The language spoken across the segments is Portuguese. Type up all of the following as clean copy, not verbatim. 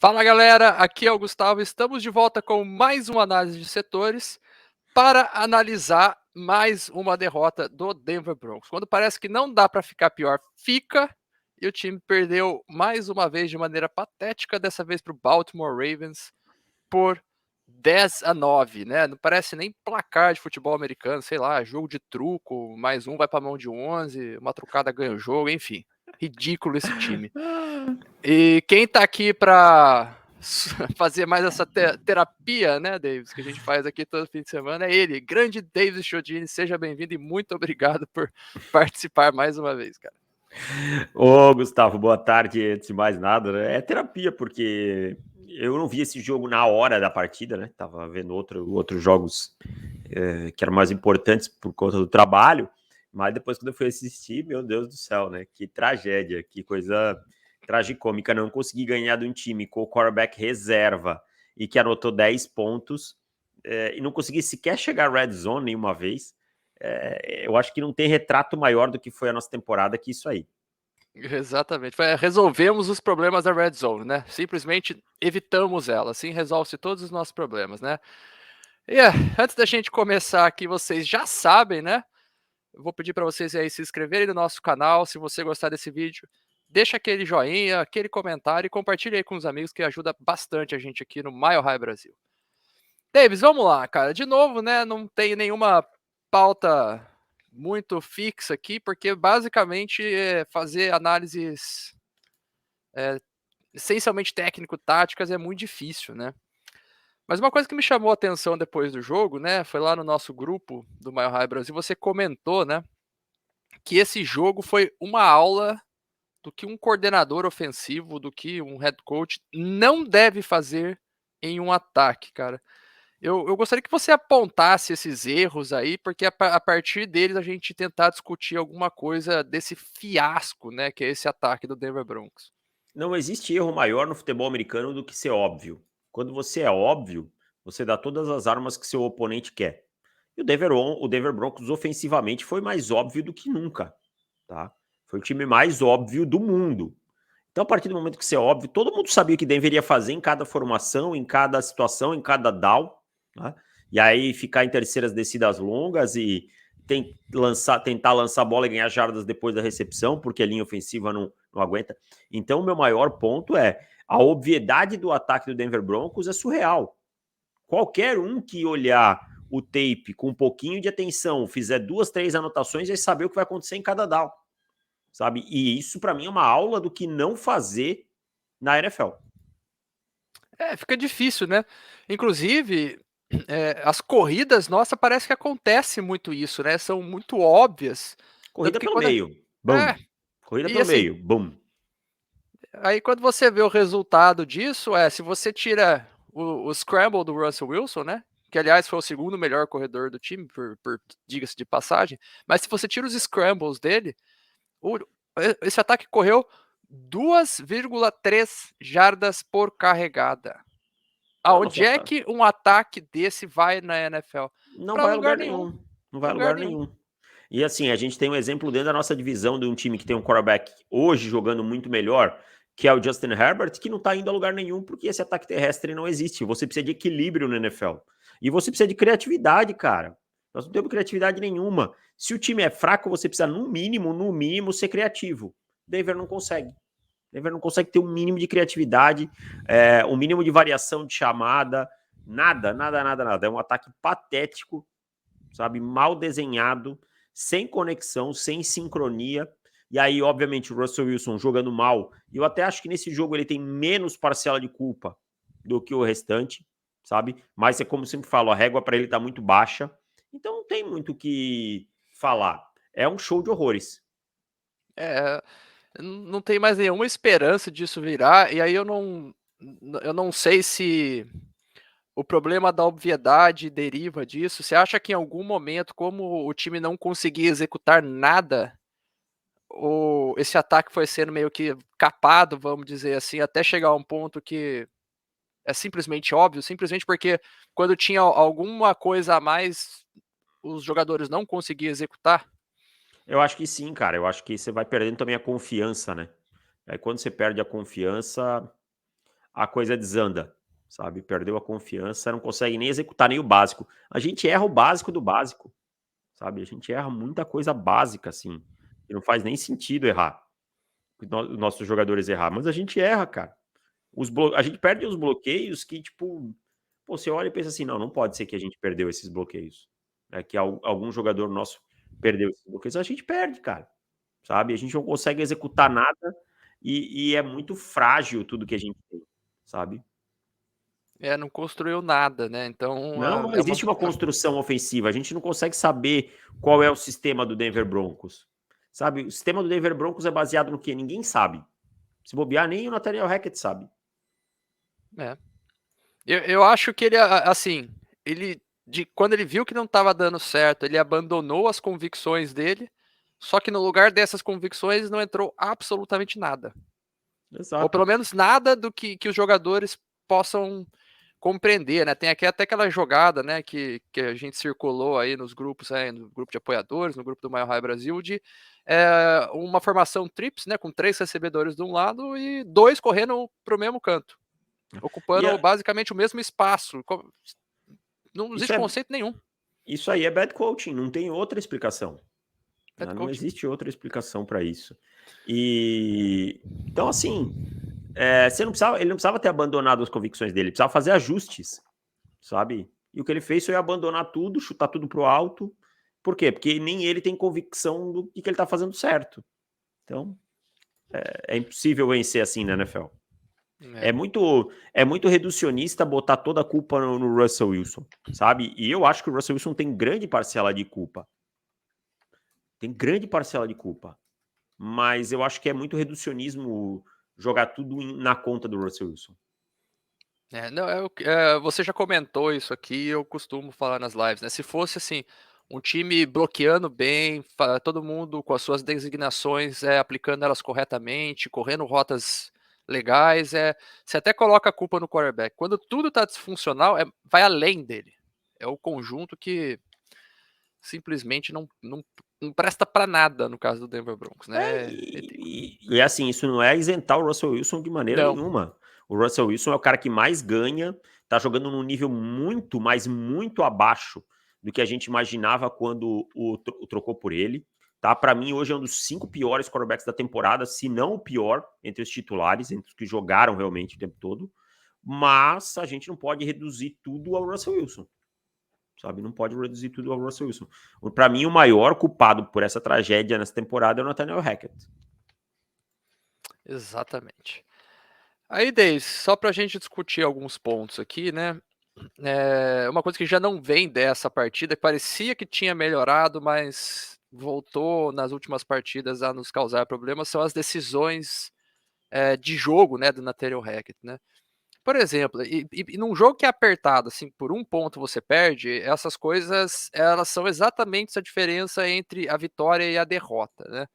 Fala galera, aqui é o Gustavo. Estamos de volta com mais uma análise de setores para analisar mais uma derrota do Denver Broncos. Quando parece que não dá para ficar pior, fica. E o time perdeu mais uma vez de maneira patética, dessa vez para o Baltimore Ravens por 10-9, né? Não parece nem placar de futebol americano, sei lá, jogo de truco, mais um vai para a mão de 11, uma trucada ganha o jogo, enfim. Ridículo esse time. E quem tá aqui para fazer mais essa terapia, né, Davis, que a gente faz aqui todo fim de semana, é ele, grande Davis Chiodini. Seja bem-vindo e muito obrigado por participar mais uma vez, cara. Ô, Gustavo, boa tarde. Antes de mais nada, né? É terapia, porque eu não vi esse jogo na hora da partida, né? Tava vendo outros jogos que eram mais importantes por conta do trabalho, mas depois quando eu fui assistir, meu Deus do céu, né? Que tragédia, que coisa tragicômica. Não consegui ganhar de um time com o quarterback reserva e que anotou 10 pontos e não consegui sequer chegar à red zone nenhuma vez. Eu acho que não tem retrato maior do que foi a nossa temporada que isso aí. Exatamente. Resolvemos os problemas da Red Zone, né? Simplesmente evitamos ela. Assim resolve-se todos os nossos problemas, né? E antes da gente começar aqui, vocês já sabem, né? Eu vou pedir para vocês aí se inscreverem no nosso canal. Se você gostar desse vídeo, deixa aquele joinha, aquele comentário e compartilha aí com os amigos, que ajuda bastante a gente aqui no Mile High Brasil. Davis, vamos lá, cara. De novo, né? Não tem nenhuma pauta muito fixa aqui, porque basicamente fazer análises essencialmente técnico-táticas é muito difícil, né? Mas uma coisa que me chamou a atenção depois do jogo, né? Foi lá no nosso grupo do Mile High Brasil, você comentou, né? Que esse jogo foi uma aula do que um coordenador ofensivo, do que um head coach não deve fazer em um ataque, cara. Eu gostaria que você apontasse esses erros aí, porque a partir deles a gente tentar discutir alguma coisa desse fiasco, né, que é esse ataque do Denver Broncos. Não existe erro maior no futebol americano do que ser óbvio. Quando você é óbvio, você dá todas as armas que seu oponente quer. E o Denver Broncos ofensivamente foi mais óbvio do que nunca, tá? Foi o time mais óbvio do mundo. Então, a partir do momento que você é óbvio, todo mundo sabia o que deveria fazer em cada formação, em cada situação, em cada down, né? E aí ficar em terceiras descidas longas e tentar lançar a bola e ganhar jardas depois da recepção, porque a linha ofensiva não aguenta. Então, o meu maior ponto é a obviedade do ataque do Denver Broncos é surreal. Qualquer um que olhar o tape com um pouquinho de atenção, fizer 2, 3 anotações, vai saber o que vai acontecer em cada down, sabe? E isso, para mim, é uma aula do que não fazer na NFL. Fica difícil, né? Inclusive, as corridas, nossa, parece que acontece muito isso, né? São muito óbvias. Tanto Corrida que pelo quando. meio, É, bum. Corrida e pelo assim, meio, bum. aí quando você vê o resultado disso, se você tira o scramble do Russell Wilson, né? Que aliás foi o segundo melhor corredor do time, por diga-se de passagem. Mas se você tira os scrambles dele, o, esse ataque correu 2,3 jardas por carregada. Não, nosso Aonde é ataque que um ataque desse vai na NFL? não Para vai a lugar lugar nenhum. nenhum. Não vai Pra a lugar lugar nenhum. nenhum. E assim, a gente tem um exemplo dentro da nossa divisão de um time que tem um quarterback hoje jogando muito melhor, que é o Justin Herbert, que não tá indo a lugar nenhum porque esse ataque terrestre não existe. Você precisa de equilíbrio no NFL. E você precisa de criatividade, cara. Nós não temos criatividade nenhuma. Se o time é fraco, você precisa, no mínimo, ser criativo. Denver não consegue. Denver não consegue ter um mínimo de criatividade, um mínimo de variação de chamada, nada. É um ataque patético, sabe? Mal desenhado, sem conexão, sem sincronia. E aí, obviamente, o Russell Wilson jogando mal. E eu até acho que nesse jogo ele tem menos parcela de culpa do que o restante, sabe? Mas é como sempre falo, a régua para ele tá muito baixa. Então não tem muito o que falar. É um show de horrores. É, não tem mais nenhuma esperança disso virar. E aí eu não sei se o problema da obviedade deriva disso. Você acha que em algum momento, como o time não conseguia executar nada, esse ataque foi sendo meio que capado, vamos dizer assim, até chegar a um ponto que é simplesmente óbvio, simplesmente porque quando tinha alguma coisa a mais, os jogadores não conseguiam executar? Eu acho que sim, cara. Eu acho que você vai perdendo também a confiança, né? Aí quando você perde a confiança, a coisa desanda, sabe? Perdeu a confiança, não consegue nem executar nem o básico. A gente erra o básico do básico, sabe? A gente erra muita coisa básica, assim, e não faz nem sentido errar, os nossos jogadores errar, mas a gente erra, cara. A gente perde os bloqueios que, tipo, pô, você olha e pensa assim, não pode ser que a gente perdeu esses bloqueios, né? Que algum jogador nosso perdeu esses bloqueios, a gente perde, cara, sabe? A gente não consegue executar nada e é muito frágil tudo que a gente tem, sabe? Não construiu nada, né? Então, Não é uma. existe uma construção ofensiva. A gente não consegue saber qual é o sistema do Denver Broncos. Sabe? O sistema do Denver Broncos é baseado no quê? Ninguém sabe. Se bobear, nem o Nathaniel Hackett sabe. É. Eu acho que ele, assim, quando ele viu que não estava dando certo, ele abandonou as convicções dele, só que no lugar dessas convicções não entrou absolutamente nada. Ou Exato. pelo menos nada do que os jogadores possam compreender, né? Tem aqui até aquela jogada, né, que a gente circulou aí nos grupos, no grupo de apoiadores, no grupo do Mile High Brasil, de uma formação trips, né, com 3 recebedores de um lado e 2 correndo para o mesmo canto, E ocupando basicamente o mesmo espaço. Não isso, existe conceito nenhum. isso aí é bad coaching, não tem outra explicação. Head Né? Não coaching. existe outra explicação para isso. Então, assim, ele não precisava ter abandonado as convicções dele, ele precisava fazer ajustes, sabe? E o que ele fez foi abandonar tudo, chutar tudo pro alto. Por quê? Porque nem ele tem convicção do que ele tá fazendo certo. Então, é impossível vencer assim na NFL. É. É muito reducionista botar toda a culpa no Russell Wilson, sabe? E eu acho que o Russell Wilson tem grande parcela de culpa. Tem grande parcela de culpa. Mas eu acho que é muito reducionismo jogar tudo na conta do Russell Wilson. Não, você já comentou isso aqui, eu costumo falar nas lives, né? Se fosse assim, um time bloqueando bem, todo mundo com as suas designações, aplicando elas corretamente, correndo rotas legais, você até coloca a culpa no quarterback. Quando tudo tá disfuncional, vai além dele. É o conjunto que simplesmente não presta para nada no caso do Denver Broncos, né? E assim, isso não é isentar o Russell Wilson de maneira Não, nenhuma. O Russell Wilson é o cara que mais ganha, tá jogando num nível muito, mas muito abaixo do que a gente imaginava quando o trocou por ele. Tá? Para mim, hoje é um dos 5 piores quarterbacks da temporada, se não o pior entre os titulares, entre os que jogaram realmente o tempo todo. Mas a gente não pode reduzir tudo ao Russell Wilson. Sabe? Não pode reduzir tudo ao Russell Wilson. Para mim, o maior culpado por essa tragédia nessa temporada é o Nathaniel Hackett. exatamente. Aí, Davis, só para a gente discutir alguns pontos aqui, né? Uma coisa que já não vem dessa partida, que parecia que tinha melhorado, mas voltou nas últimas partidas a nos causar problemas, são as decisões de jogo, né, do Nathaniel Hackett, né? Por exemplo, e num jogo que é apertado, assim, por um ponto você perde, essas coisas, elas são exatamente a diferença entre a vitória e a derrota, né?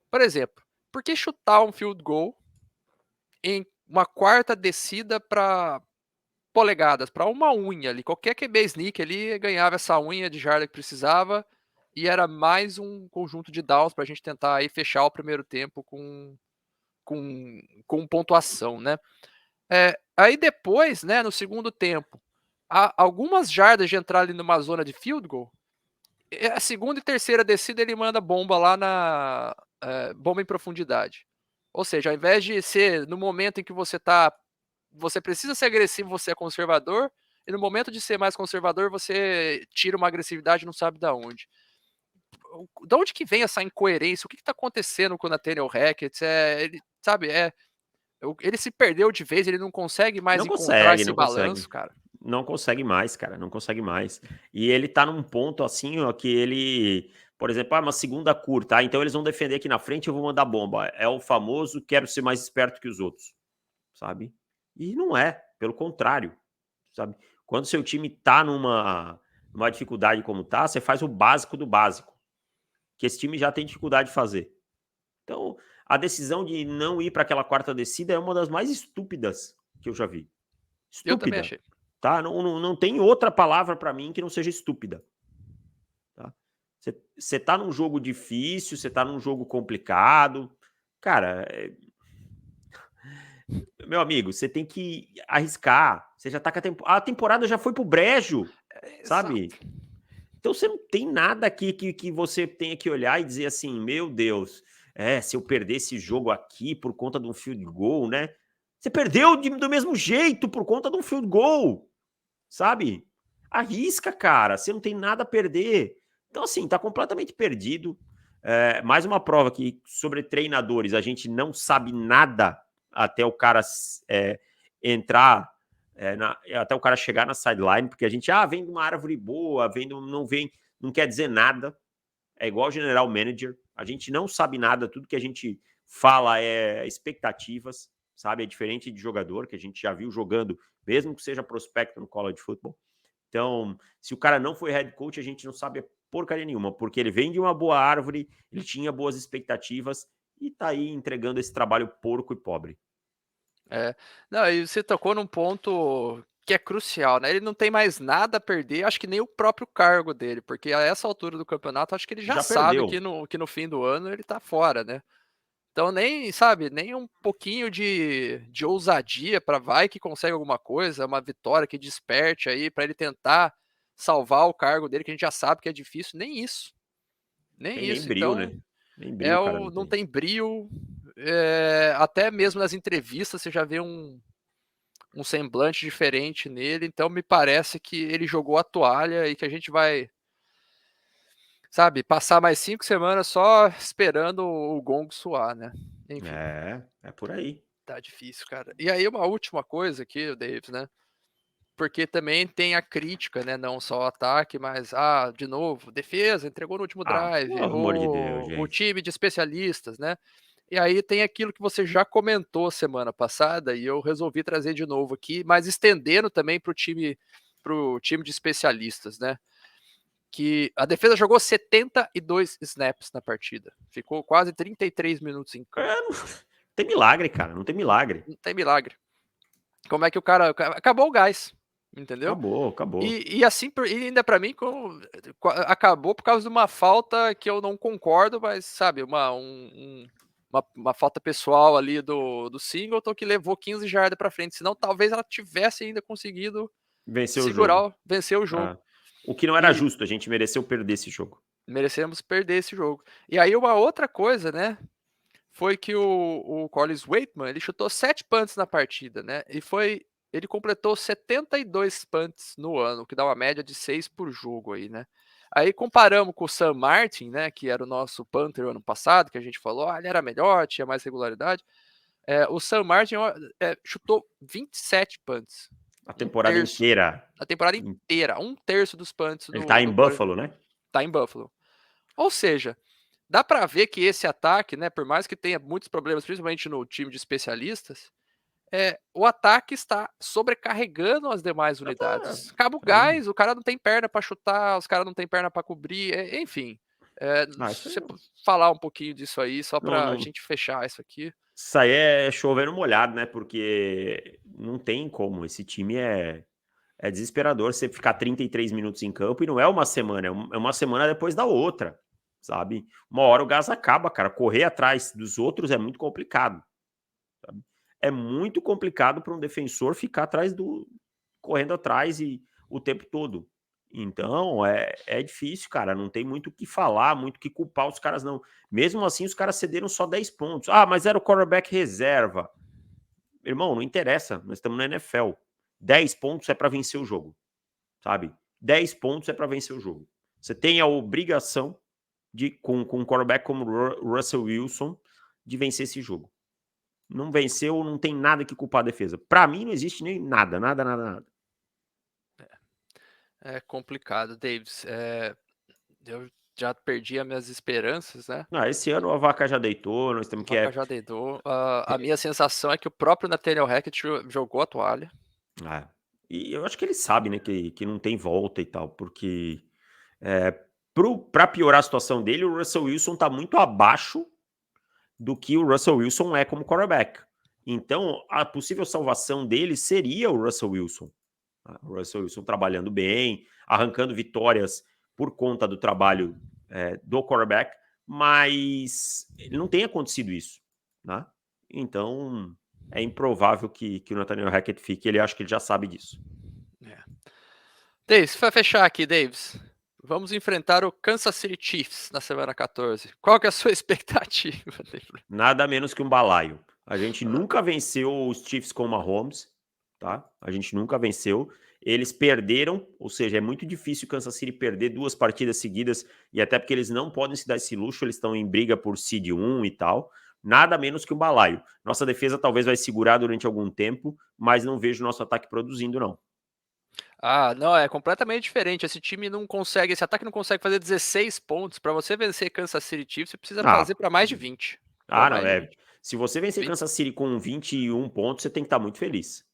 Por exemplo, por que chutar um field goal em uma quarta descida para polegadas, para uma unha ali? Qualquer QB sneak ali ganhava essa unha de jarda que precisava e era mais um conjunto de downs para a gente tentar aí fechar o primeiro tempo com pontuação, né? Aí depois, né, no segundo tempo, há algumas jardas de entrar ali numa zona de field goal. A segunda e terceira descida ele manda bomba lá na bomba em profundidade. Ou seja, ao invés de ser no momento em que você precisa ser agressivo, você é conservador, e no momento de ser mais conservador, você tira uma agressividade não sabe da onde. Da onde que vem essa incoerência? O que está acontecendo com o Nathaniel Hackett? Ele, sabe, ele se perdeu de vez, ele não consegue mais Não encontrar consegue, esse não consegue. balanço, cara. Não consegue mais, cara, não consegue mais. E ele tá num ponto assim, ó, que ele, por exemplo, uma segunda curta, então eles vão defender aqui na frente, eu vou mandar bomba. É o famoso quero ser mais esperto que os outros, sabe? E não é, pelo contrário, sabe? Quando seu time tá numa dificuldade como tá, você faz o básico do básico, que esse time já tem dificuldade de fazer. Então, a decisão de não ir para aquela quarta descida é uma das mais estúpidas que eu já vi. Eu também Estúpida, achei. tá? Não tem outra palavra para mim que não seja estúpida. Tá? Você tá num jogo difícil, você tá num jogo complicado. Cara, Meu amigo, você tem que arriscar. Você já tá com a temporada já foi pro brejo, Exato. sabe? Então você não tem nada aqui que você tenha que olhar e dizer assim, meu Deus, se eu perder esse jogo aqui por conta de um field goal, né? Você perdeu do mesmo jeito por conta de um field goal, sabe? Arrisca, cara, você não tem nada a perder. Então, assim, tá completamente perdido. Mais uma prova que sobre treinadores a gente não sabe nada até o cara entrar, até o cara chegar na sideline, porque a gente vem de uma árvore boa, não quer dizer nada. É igual general manager, a gente não sabe nada, tudo que a gente fala é expectativas, sabe? É diferente de jogador, que a gente já viu jogando, mesmo que seja prospecto no college football. Então, se o cara não foi head coach, a gente não sabe porcaria nenhuma, porque ele vem de uma boa árvore, ele tinha boas expectativas e tá aí entregando esse trabalho porco e pobre. Não, e você tocou num ponto que é crucial, né? Ele não tem mais nada a perder, acho que nem o próprio cargo dele, porque a essa altura do campeonato, acho que ele já Já sabe perdeu. que no fim do ano ele tá fora, né? Então nem, sabe, nem um pouquinho de ousadia para vai que consegue alguma coisa, uma vitória que desperte aí para ele tentar salvar o cargo dele, que a gente já sabe que é difícil, nem isso. Nem Tem nem isso. brilho, Então, né? Nem brilho o cara não não tem. tem brio. Até mesmo nas entrevistas você já vê um semblante diferente nele. Então me parece que ele jogou a toalha e que a gente vai, sabe, passar mais 5 semanas só esperando o gongo soar, né? Enfim. É por aí. Tá difícil, cara. E aí uma última coisa aqui, Davis, né? Porque também tem a crítica, né? Não só o ataque, mas, de novo, defesa, entregou no último Pelo drive, amor de Deus, o gente. time de especialistas, né? E aí tem aquilo que você já comentou semana passada e eu resolvi trazer de novo aqui, mas estendendo também pro time de especialistas, né? Que a defesa jogou 72 snaps na partida. Ficou quase 33 minutos em campo. Não tem milagre, cara. Não tem milagre. Não tem milagre. Como é que o cara. Acabou o gás, entendeu? Acabou, acabou. E assim, e ainda pra mim, acabou por causa de uma falta que eu não concordo, mas sabe, uma falta pessoal ali do Singleton que levou 15 jardas pra frente. Senão, talvez ela tivesse ainda conseguido Venceu o jogo. vencer o jogo. O que não era E justo, a gente mereceu perder esse jogo. merecemos perder esse jogo. E aí, uma outra coisa, né? Foi que o Collins Waitman, ele chutou 7 punts na partida, né? Ele completou 72 punts no ano, o que dá uma média de 6 por jogo aí, né? Aí comparamos com o Sam Martin, né, que era o nosso punter ano passado, que a gente falou, ele era melhor, tinha mais regularidade. O Sam Martin chutou 27 punts, A um temporada terço, inteira. a temporada inteira, um terço dos punts Ele tá do em Collins Buffalo, né? tá em Buffalo. Ou seja, dá para ver que esse ataque, né, por mais que tenha muitos problemas, principalmente no time de especialistas, o ataque está sobrecarregando as demais unidades. Acaba o Sim. gás, o cara não tem perna para chutar, os caras não tem perna para cobrir, enfim. Isso Se aí você falar um pouquinho disso aí, só não, para a não, gente fechar isso aqui. isso aí é chovendo molhado, né? Porque não tem como. Esse time é desesperador você ficar 33 minutos em campo e não é uma semana, é uma semana depois da outra, sabe? Uma hora o gás acaba, cara. Correr atrás dos outros é muito complicado. Sabe? É muito complicado para um defensor ficar correndo atrás e o tempo todo. Então, é difícil, cara. Não tem muito o que falar, muito o que culpar os caras, não. Mesmo assim, os caras cederam só 10 pontos. Mas era o quarterback reserva. Irmão, não interessa. Nós estamos na NFL. 10 pontos é para vencer o jogo, sabe? 10 pontos é para vencer o jogo. Você tem a obrigação com um quarterback como o Russell Wilson, de vencer esse jogo. Não venceu, não tem nada que culpar a defesa. Para mim, não existe nem nada, nada, nada, nada. É complicado, Davis. Eu já perdi as minhas esperanças, né? Esse ano a vaca já deitou, nós temos A que. vaca já deitou. A minha sensação é que o próprio Nathaniel Hackett jogou a toalha. É. E eu acho que ele sabe, né, que não tem volta e tal, porque é, para piorar a situação dele, o Russell Wilson tá muito abaixo do que o Russell Wilson é como quarterback. Então, a possível salvação dele seria o Russell Wilson. O Russell Wilson trabalhando bem, arrancando vitórias por conta do trabalho do quarterback, mas não tem acontecido isso, né? Então, é improvável que o Nathaniel Hackett fique, ele acha que ele já sabe disso. É. Davis, para fechar aqui, Davis, vamos enfrentar o Kansas City Chiefs na semana 14. Qual que é a sua expectativa? Nada menos que um balaio. A gente nunca venceu os Chiefs com o Mahomes, tá? A gente nunca venceu. Eles perderam, ou seja, é muito difícil o Kansas City perder 2 partidas seguidas, e até porque eles não podem se dar esse luxo, eles estão em briga por seed 1 e tal. Nada menos que um balaio. Nossa defesa talvez vai segurar durante algum tempo, mas não vejo nosso ataque produzindo, não. Ah, não, é completamente diferente. Esse time não consegue, esse ataque não consegue fazer 16 pontos. Para você vencer Kansas City Chiefs, você precisa fazer Ah, para mais de 20. Para ah, não, mais de é. 20. Se você vencer 20, Kansas City com 21 pontos, você tem que estar muito feliz.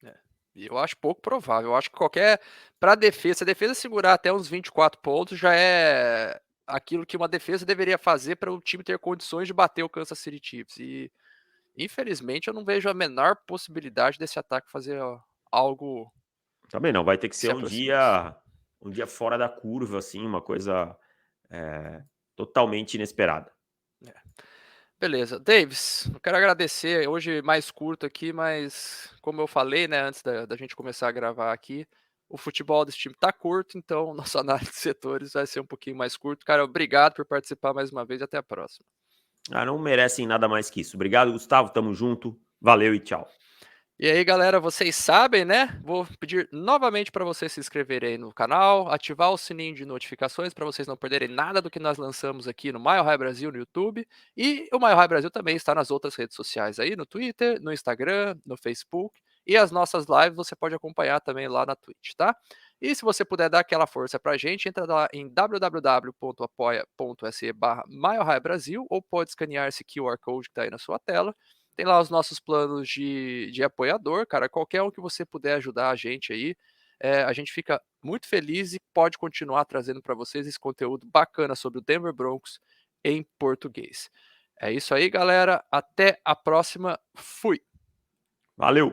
é. E eu acho pouco provável. Eu acho que qualquer. Para defesa, se a defesa segurar até uns 24 pontos, já é aquilo que uma defesa deveria fazer para o time ter condições de bater o Kansas City Chiefs. E infelizmente eu não vejo a menor possibilidade desse ataque fazer algo Também não, vai ter que que ser se aproxime disso. um dia fora da curva, assim, uma coisa, totalmente inesperada. É. Beleza. Davis, eu quero agradecer. Hoje mais curto aqui, mas como eu falei, né, antes da gente começar a gravar aqui, o futebol desse time tá curto, então nossa análise de setores vai ser um pouquinho mais curto. Cara, obrigado por participar mais uma vez e até a próxima. Ah, não merecem nada mais que isso. Obrigado, Gustavo, tamo junto, valeu e tchau. E aí, galera, vocês sabem, né? Vou pedir novamente para vocês se inscreverem aí no canal, ativar o sininho de notificações para vocês não perderem nada do que nós lançamos aqui no Mile High Brasil no YouTube. E o Mile High Brasil também está nas outras redes sociais aí, no Twitter, no Instagram, no Facebook. E as nossas lives você pode acompanhar também lá na Twitch, tá? E se você puder dar aquela força pra gente, entra lá em www.apoia.se/Mile Brasil ou pode escanear esse QR Code que está aí na sua tela. Tem lá os nossos planos de apoiador, cara. Qualquer um que você puder ajudar a gente aí, a gente fica muito feliz e pode continuar trazendo para vocês esse conteúdo bacana sobre o Denver Broncos em português. É isso aí, galera. Até a próxima. Fui. Valeu.